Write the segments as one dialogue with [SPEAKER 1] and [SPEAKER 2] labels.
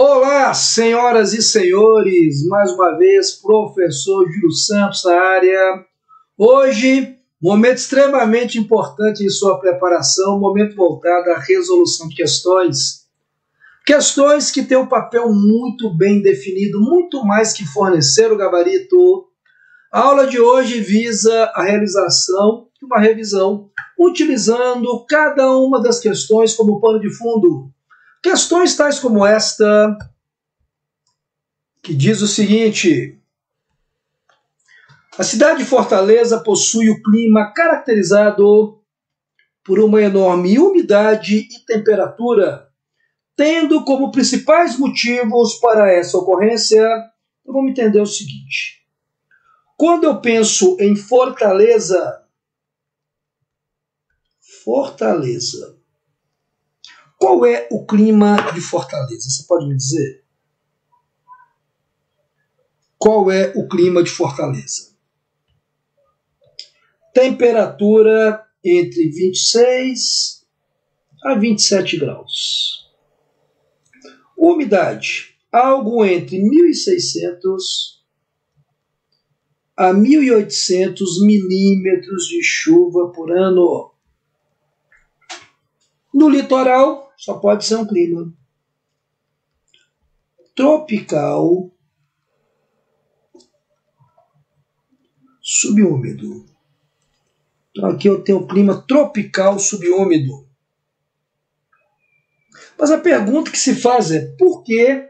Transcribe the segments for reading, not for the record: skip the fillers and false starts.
[SPEAKER 1] Olá, senhoras e senhores, mais uma vez, professor Júlio Santos na área. Hoje, momento extremamente importante em sua preparação, momento voltado à resolução de questões. Questões que têm um papel muito bem definido, muito mais que fornecer o gabarito. A aula de hoje visa a realização de uma revisão, utilizando cada uma das questões como pano de fundo. Questões tais como esta, que diz o seguinte: a cidade de Fortaleza possui o clima caracterizado por uma enorme umidade e temperatura, tendo como principais motivos para essa ocorrência, vamos entender o seguinte. Quando eu penso em Fortaleza, qual é o clima de Fortaleza? Você pode me dizer? Qual é o clima de Fortaleza? Temperatura entre 26 a 27 graus. Umidade, algo entre 1.600 a 1.800 milímetros de chuva por ano. No litoral, só pode ser um clima tropical subúmido. Então aqui eu tenho o clima tropical subúmido. Mas a pergunta que se faz é: por que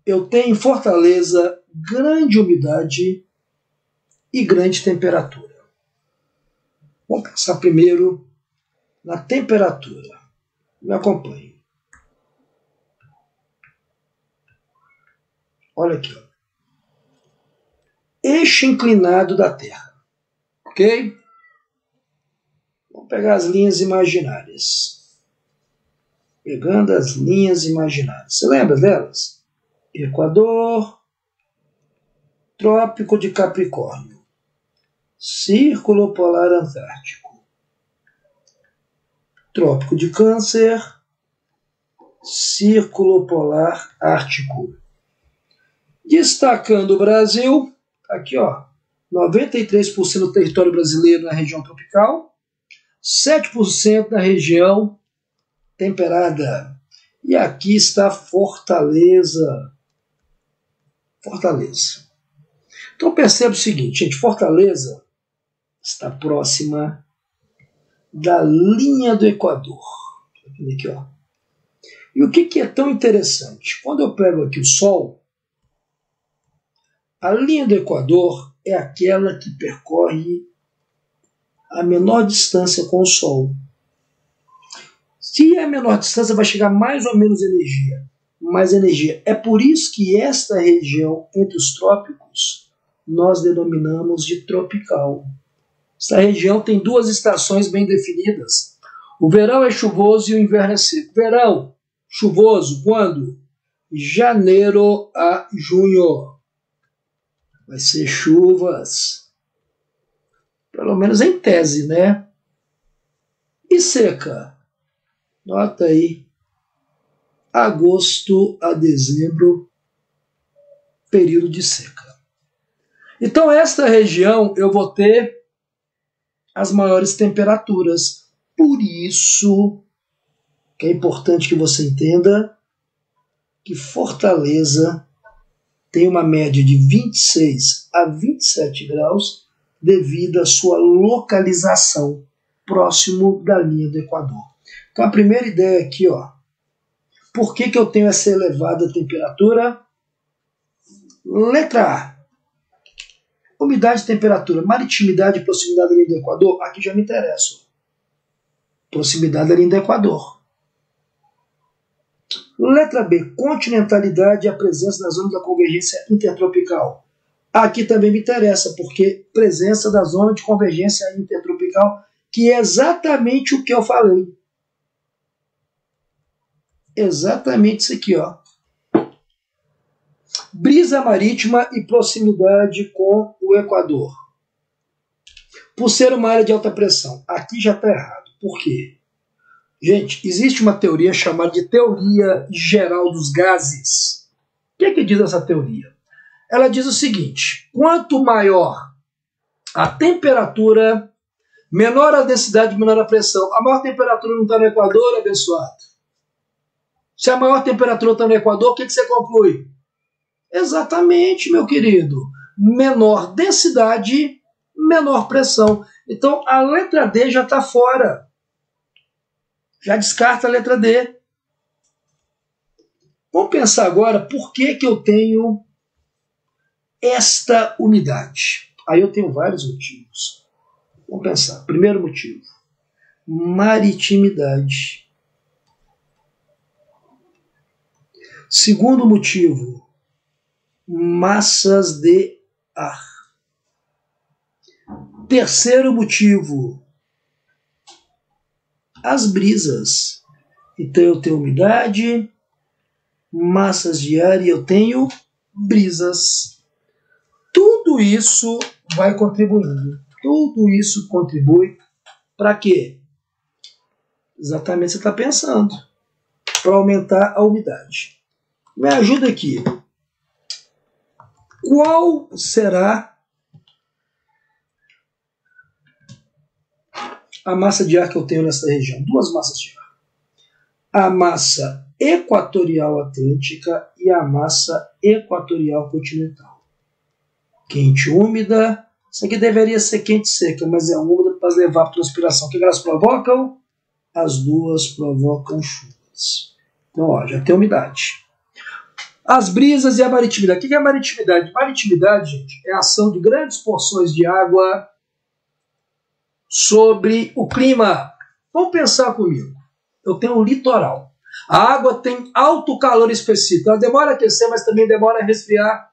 [SPEAKER 1] eu tenho em Fortaleza grande umidade e grande temperatura? Vamos pensar primeiro na temperatura. Me acompanhe. Olha aqui. Ó. Eixo inclinado da Terra. Ok? Vamos pegar as linhas imaginárias. Pegando as linhas imaginárias. Você lembra delas? Equador, Trópico de Capricórnio, Círculo Polar Antártico, Trópico de Câncer, Círculo Polar Ártico. Destacando o Brasil, aqui ó, 93% do território brasileiro na região tropical, 7% na região temperada. E aqui está Fortaleza. Então perceba o seguinte, gente, Fortaleza está próxima da linha do Equador. Aqui, ó. E o que é tão interessante? Quando eu pego aqui o Sol, a linha do Equador é aquela que percorre a menor distância com o Sol. Se é a menor distância, vai chegar mais ou menos mais energia. É por isso que esta região entre os trópicos nós denominamos de tropical. Essa região tem duas estações bem definidas. O verão é chuvoso e o inverno é seco. Verão, chuvoso, quando? Janeiro a junho. Vai ser chuvas. Pelo menos em tese, né? E seca? Nota aí. Agosto a dezembro, período de seca. Então, esta região eu vou ter as maiores temperaturas. Por isso que é importante que você entenda que Fortaleza tem uma média de 26 a 27 graus devido à sua localização próximo da linha do Equador. Então a primeira ideia aqui, ó, por que eu tenho essa elevada temperatura? Letra A. Umidade e temperatura, maritimidade e proximidade da linha do Equador, aqui já me interessa. Proximidade da linha do Equador. Letra B, continentalidade e a presença da zona da convergência intertropical. Aqui também me interessa, porque presença da zona de convergência intertropical, que é exatamente o que eu falei. Exatamente isso aqui, ó. Brisa marítima e proximidade com o Equador. Por ser uma área de alta pressão, aqui já está errado. Por quê? Gente, existe uma teoria chamada de teoria geral dos gases. O que é que diz essa teoria? Ela diz o seguinte: quanto maior a temperatura, menor a densidade, menor a pressão. A maior temperatura não está no Equador, abençoado. Se a maior temperatura está no Equador, o que você conclui? Exatamente, meu querido. Menor densidade, menor pressão. Então, a letra D já está fora. Já descarta a letra D. Vamos pensar agora por que eu tenho esta umidade. Aí eu tenho vários motivos. Vamos pensar. Primeiro motivo, maritimidade. Segundo motivo, massas de ar. Terceiro motivo, as brisas. Então eu tenho umidade, massas de ar e eu tenho brisas. Tudo isso vai contribuindo. Tudo isso contribui para quê? Exatamente o que você está pensando. Para aumentar a umidade. Me ajuda aqui. Qual será a massa de ar que eu tenho nessa região? Duas massas de ar. A massa equatorial atlântica e a massa equatorial continental. Quente e úmida. Isso aqui deveria ser quente e seca, mas é úmida para levar a transpiração. O que elas provocam? As duas provocam chuvas. Então, ó, já tem umidade. As brisas e a maritimidade. O que é a maritimidade? Maritimidade, gente, é a ação de grandes porções de água sobre o clima. Vamos pensar comigo. Eu tenho um litoral. A água tem alto calor específico. Ela demora a aquecer, mas também demora a resfriar.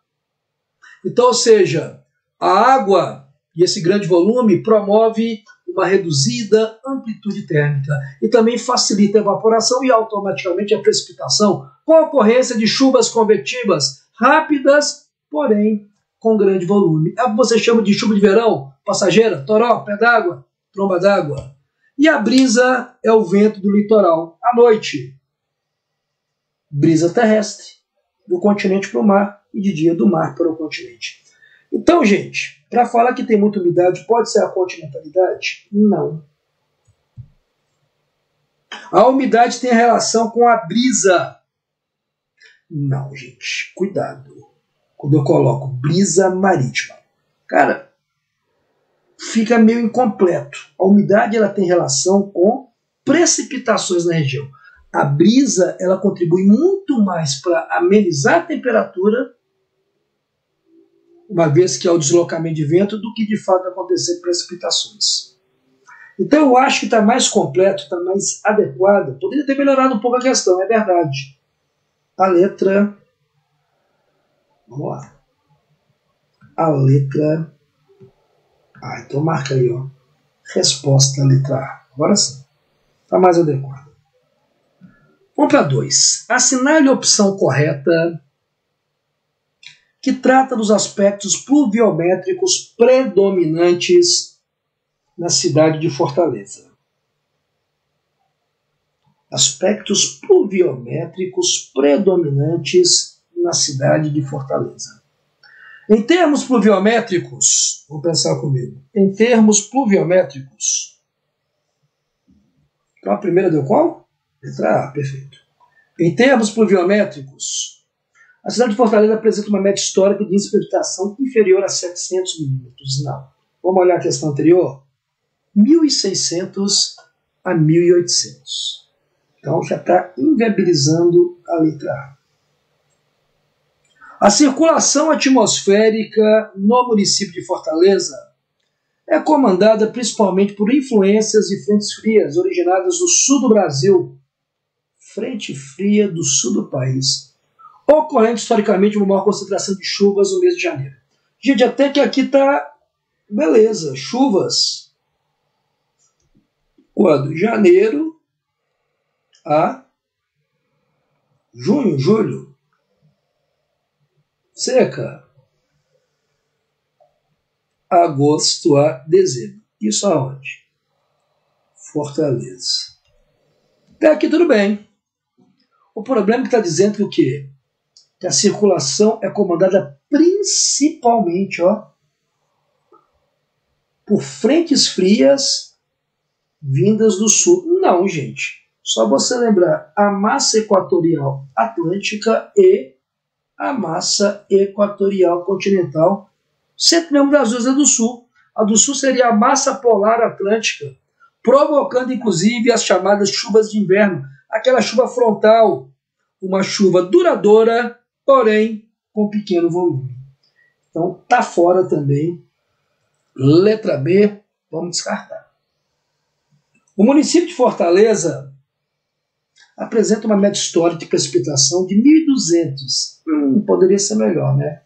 [SPEAKER 1] Então, ou seja, a água e esse grande volume promove uma reduzida amplitude térmica e também facilita a evaporação e automaticamente a precipitação com a ocorrência de chuvas convectivas rápidas, porém com grande volume. É o que você chama de chuva de verão, passageira, toró, pé d'água, tromba d'água. E a brisa é o vento do litoral. À noite, brisa terrestre, do continente para o mar e de dia do mar para o continente. Então, gente, para falar que tem muita umidade, pode ser a continentalidade? Não. A umidade tem relação com a brisa. Não, gente, cuidado. Quando eu coloco brisa marítima, cara, fica meio incompleto. A umidade ela tem relação com precipitações na região. A brisa ela contribui muito mais para amenizar a temperatura, uma vez que é o deslocamento de vento, do que de fato acontecer precipitações. Então eu acho que está mais completo, está mais adequado. Poderia ter melhorado um pouco a questão, é verdade. A letra... Vamos lá. A letra A. Então marca aí, ó. Resposta letra A. Agora sim. Está mais adequado. Vamos para 2. Assinale a opção correta que trata dos aspectos pluviométricos predominantes na cidade de Fortaleza. Aspectos pluviométricos predominantes na cidade de Fortaleza. Em termos pluviométricos, vou pensar comigo, em termos pluviométricos, então a primeira deu qual? Letra A, perfeito. Em termos pluviométricos, a cidade de Fortaleza apresenta uma média histórica de índice de precipitação inferior a 700 milímetros. Não. Vamos olhar a questão anterior? 1.600 a 1.800. Então já está inviabilizando a letra A. A circulação atmosférica no município de Fortaleza é comandada principalmente por influências de frentes frias originadas do sul do Brasil, frente fria do sul do país, ocorrendo historicamente uma maior concentração de chuvas no mês de janeiro. Gente, até que aqui está beleza, chuvas. Quando? Janeiro a junho, julho. Seca. Agosto a dezembro. Isso aonde? Fortaleza. Até aqui tudo bem. O problema é que está dizendo que o quê? Que a circulação é comandada principalmente, por frentes frias vindas do sul. Não, gente. Só você lembrar a massa equatorial atlântica e a massa equatorial continental. Sempre lembro das duas, a do sul. A do sul seria a massa polar atlântica, provocando inclusive as chamadas chuvas de inverno, aquela chuva frontal, uma chuva duradoura, porém com pequeno volume. Então tá fora também. Letra B, vamos descartar. O município de Fortaleza apresenta uma média histórica de precipitação de 1.200. Poderia ser melhor, né?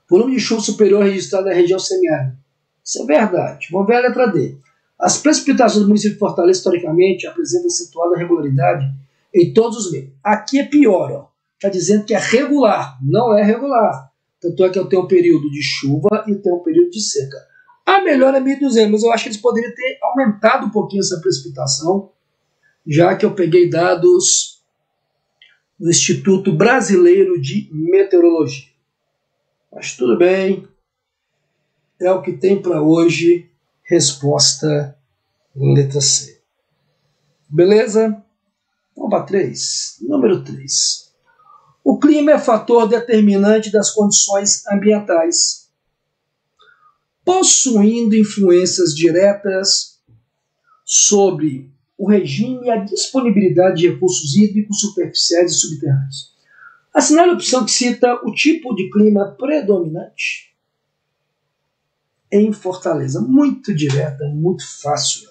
[SPEAKER 1] Volume de chuva superior registrado na região semiárida. Isso é verdade. Vamos ver a letra D. As precipitações do município de Fortaleza, historicamente, apresentam acentuada regularidade em todos os meios. Aqui é pior, Está dizendo que é regular. Não é regular. Tanto é que eu tenho um período de chuva e tenho um período de seca. A melhor é 1.200, mas eu acho que eles poderiam ter aumentado um pouquinho essa precipitação, já que eu peguei dados do Instituto Brasileiro de Meteorologia. Mas tudo bem. É o que tem para hoje. Resposta letra C. Beleza? Vamos para 3. Número 3. O clima é fator determinante das condições ambientais, possuindo influências diretas sobre o regime e a disponibilidade de recursos hídricos superficiais e subterrâneos. Assinale a opção que cita o tipo de clima predominante em Fortaleza. Muito direta, muito fácil.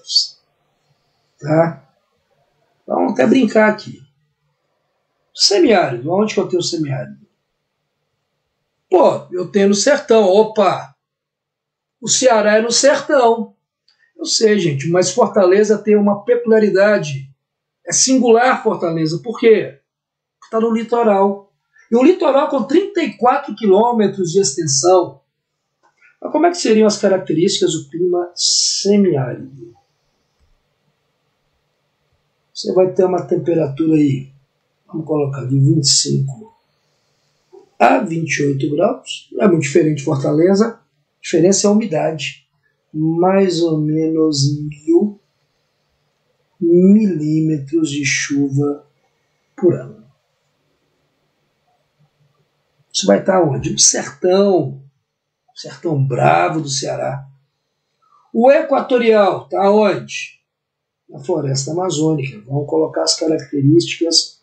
[SPEAKER 1] Tá? Vamos até brincar aqui. Semiárido. Onde que eu tenho semiárido? Pô, eu tenho no sertão. Opa! O Ceará é no sertão. Eu sei, gente, mas Fortaleza tem uma peculiaridade. É singular Fortaleza. Por quê? Porque está no litoral. E o litoral com 34 quilômetros de extensão. Mas como é que seriam as características do clima semiárido? Você vai ter uma temperatura aí, vamos colocar de 25 a 28 graus. Não é muito diferente de Fortaleza. A diferença é a umidade. Mais ou menos 1.000 milímetros de chuva por ano. Isso vai estar onde? No sertão. Sertão bravo do Ceará. O equatorial está onde? Na floresta amazônica. Vamos colocar as características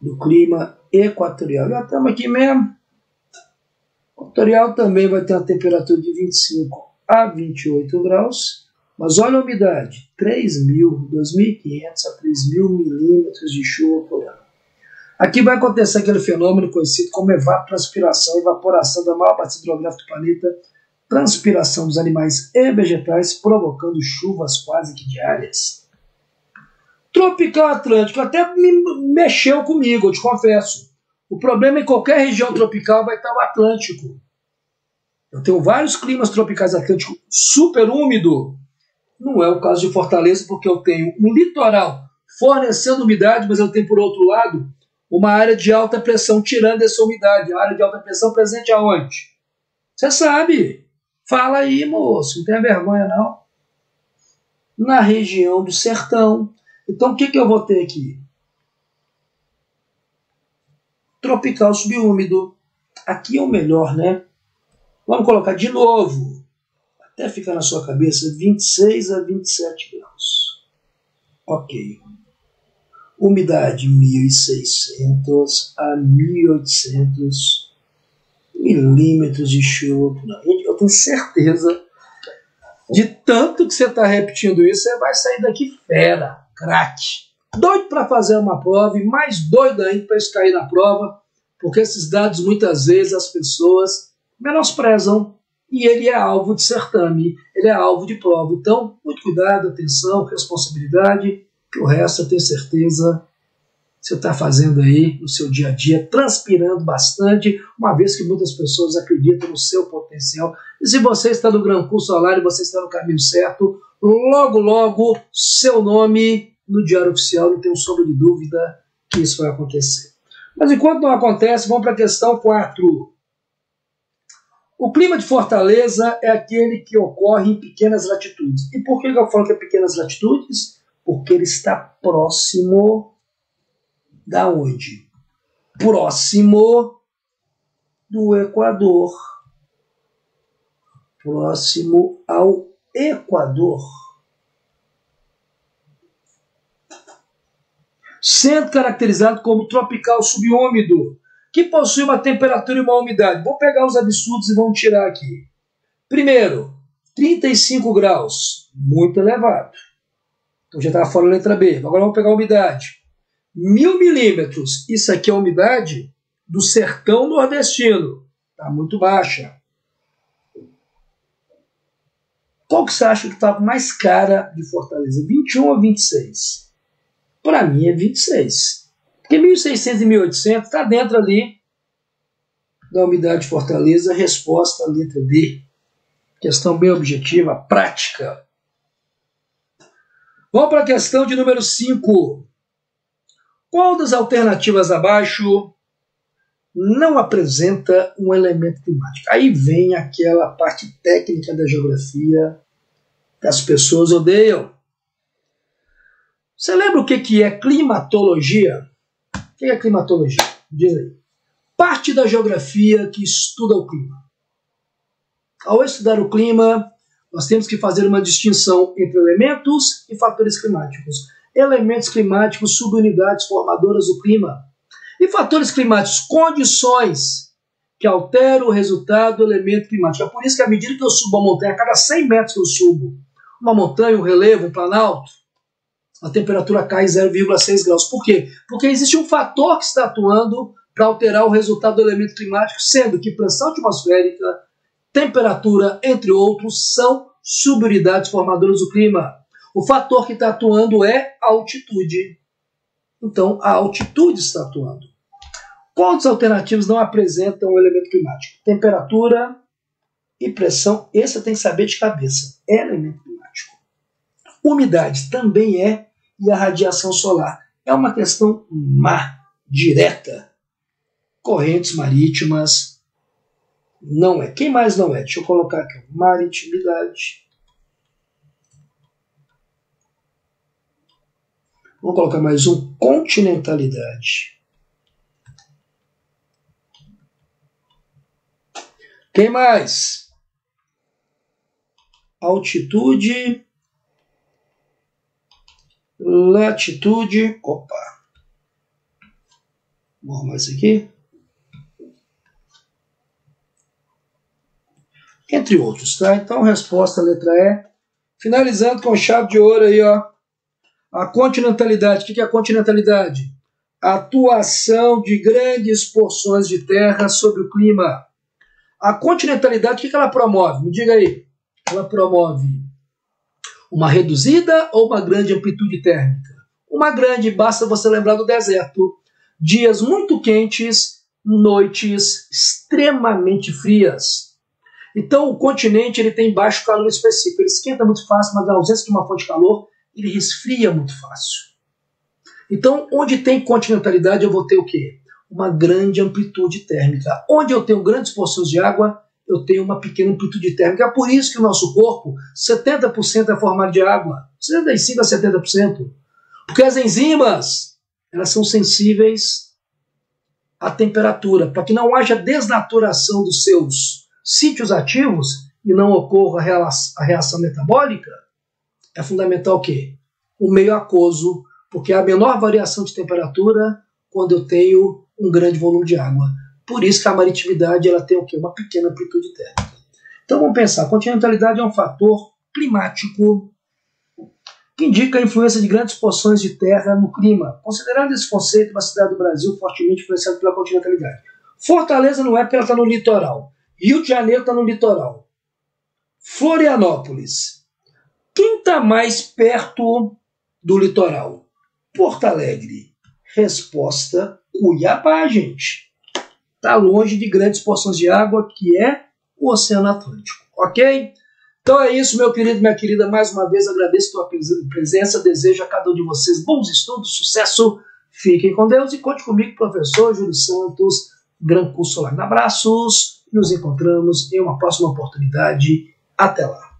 [SPEAKER 1] do clima equatorial. Já estamos aqui mesmo. O equatorial também vai ter uma temperatura de 25 a 28 graus. Mas olha a umidade. 3.000, 2.500 a 3.000 milímetros de chuva por ano. Aqui vai acontecer aquele fenômeno conhecido como evapotranspiração, evaporação da maior bacia hidrográfica do planeta, transpiração dos animais e vegetais, provocando chuvas quase que diárias. Tropical Atlântico até me mexeu comigo, eu te confesso. O problema é que em qualquer região tropical vai estar o Atlântico. Eu tenho vários climas tropicais atlânticos super úmido. Não é o caso de Fortaleza, porque eu tenho um litoral fornecendo umidade, mas eu tenho, por outro lado, uma área de alta pressão tirando essa umidade. A área de alta pressão presente aonde? Você sabe. Fala aí, moço. Não tenha vergonha, não. Na região do sertão. Então, o que eu vou ter aqui? Tropical subúmido. Aqui é o melhor, né? Vamos colocar de novo. Até ficar na sua cabeça 26 a 27 graus. Ok. Umidade 1.600 a 1.800 milímetros de chuva por ano. Eu tenho certeza, de tanto que você está repetindo isso, você vai sair daqui fera, craque. Doido para fazer uma prova e mais doido ainda para isso cair na prova, porque esses dados muitas vezes as pessoas menosprezam e ele é alvo de certame, ele é alvo de prova. Então, muito cuidado, atenção, responsabilidade. Que o resto eu tenho certeza você está fazendo aí no seu dia a dia, transpirando bastante, uma vez que muitas pessoas acreditam no seu potencial. E se você está no Gran Curso Solar e você está no caminho certo, logo, logo, seu nome no Diário Oficial, não tenho sombra de dúvida que isso vai acontecer. Mas enquanto não acontece, vamos para a questão 4. O clima de Fortaleza é aquele que ocorre em pequenas latitudes. E por que eu falo que é pequenas latitudes? Porque ele está próximo da onde? Próximo do Equador. Próximo ao Equador. Sendo caracterizado como tropical subúmido, que possui uma temperatura e uma umidade. Vou pegar os absurdos e vamos tirar aqui. Primeiro, 35 graus, muito elevado. Então já estava fora a letra B. Agora vamos pegar a umidade. 1000 milímetros, isso aqui é a umidade do sertão nordestino. Está muito baixa. Qual que você acha que está mais cara de Fortaleza? 21 ou 26? Para mim é 26. Porque 1.600 e 1.800 está dentro ali da umidade de Fortaleza. Resposta, letra D. Questão bem objetiva, prática. Vamos para a questão de número 5. Qual das alternativas abaixo não apresenta um elemento climático? Aí vem aquela parte técnica da geografia que as pessoas odeiam. Você lembra o que é climatologia? O que é climatologia? Diz aí. Parte da geografia que estuda o clima. Ao estudar o clima, nós temos que fazer uma distinção entre elementos e fatores climáticos. Elementos climáticos, subunidades formadoras do clima. E fatores climáticos, condições que alteram o resultado do elemento climático. É por isso que à medida que eu subo a montanha, a cada 100 metros que eu subo uma montanha, um relevo, um planalto, a temperatura cai 0,6 graus. Por quê? Porque existe um fator que está atuando para alterar o resultado do elemento climático, sendo que pressão atmosférica, temperatura, entre outros, são subunidades formadoras do clima. O fator que está atuando é a altitude. Então, a altitude está atuando. Quais alternativas não apresentam o elemento climático? Temperatura e pressão, esse tem que saber de cabeça. É elemento climático. Umidade também é, e a radiação solar. É uma questão má, direta. Correntes marítimas, não é. Quem mais não é? Deixa eu colocar aqui. Maritimidade. Vamos colocar mais um. Continentalidade. Quem mais? Altitude. Latitude. Opa. Vamos arrumar isso aqui. Entre outros, tá? Então, resposta, letra E. Finalizando com chave de ouro aí, ó. A continentalidade. O que é a continentalidade? A atuação de grandes porções de terra sobre o clima. A continentalidade, o que ela promove? Me diga aí. Ela promove uma reduzida ou uma grande amplitude térmica? Uma grande, basta você lembrar do deserto. Dias muito quentes, noites extremamente frias. Então, o continente ele tem baixo calor específico. Ele esquenta muito fácil, mas na ausência de uma fonte de calor, ele resfria muito fácil. Então, onde tem continentalidade, eu vou ter o quê? Uma grande amplitude térmica. Onde eu tenho grandes porções de água, eu tenho uma pequena amplitude térmica. É por isso que o nosso corpo, 70% é formado de água. 65% a 70%. Porque as enzimas, elas são sensíveis à temperatura, para que não haja desnaturação dos seus sítios ativos e não ocorra a reação metabólica. É fundamental o quê? O meio aquoso, porque há a menor variação de temperatura quando eu tenho um grande volume de água. Por isso que a maritimidade ela tem o quê? Uma pequena amplitude térmica. Então vamos pensar, a continentalidade é um fator climático que indica a influência de grandes porções de terra no clima. Considerando esse conceito, uma cidade do Brasil fortemente influenciada pela continentalidade. Fortaleza não é porque ela está no litoral. Rio de Janeiro está no litoral. Florianópolis. Quem está mais perto do litoral? Porto Alegre. Resposta, Cuiabá, gente. Está longe de grandes porções de água, que é o Oceano Atlântico. Ok? Então é isso, meu querido, minha querida. Mais uma vez agradeço a tua presença. Desejo a cada um de vocês bons estudos, sucesso. Fiquem com Deus e conte comigo, professor Júlio Santos, Gran Curso Online. Abraços. Nos encontramos em uma próxima oportunidade. Até lá.